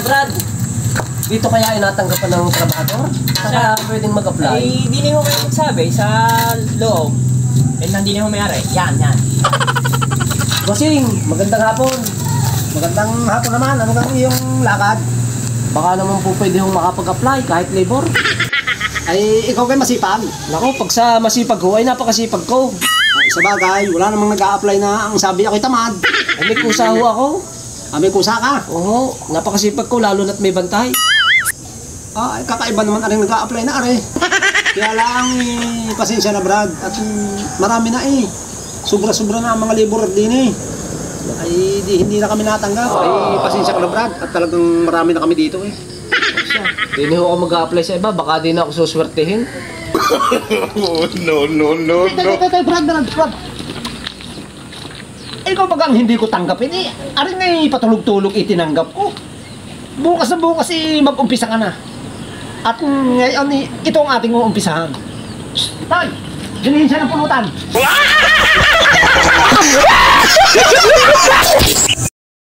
Brad, dito kaya inatanggapan ng trabahador? Saka pwedeng mag-apply? Ay, di niyo kayo magsabi sa loob. Eh, hindi niyo may-ari. Yan. Bossing, magandang hapon. Magandang hapon naman. Ano kang iyong lakad? Baka naman po pwede hong makapag-apply kahit labor. Ay, ikaw kay masipag. Naku, pag sa masipag ko ay napakasipag ko. Ay, sa bagay, wala namang nag-a-apply na ang sabi ako'y tamad. Ay, may kusa ho ako. May kusa ka. Oo, napakasipag ko lalo na't may bantay. Ay, kakaiba naman aring nag-a-apply na are. Kaya lang, pasensya na Brad. At marami na Sobra-sobra na ang mga laborer din Ay, hindi na kami natanggap. Ay, pasensya ka na Brad. At talagang marami na kami dito Hindi ho ako mag-a-apply sa iba, baka di na ako suswertehin. No. Brad. Ikaw bagang hindi ko tanggapin aring ngay patulog-tulog itinanggap ko. Bukas na bukas mag-umpisa ka na. At ngayon ito ang ating uumpisahan. Tay! Dinihin siya ng pulutan!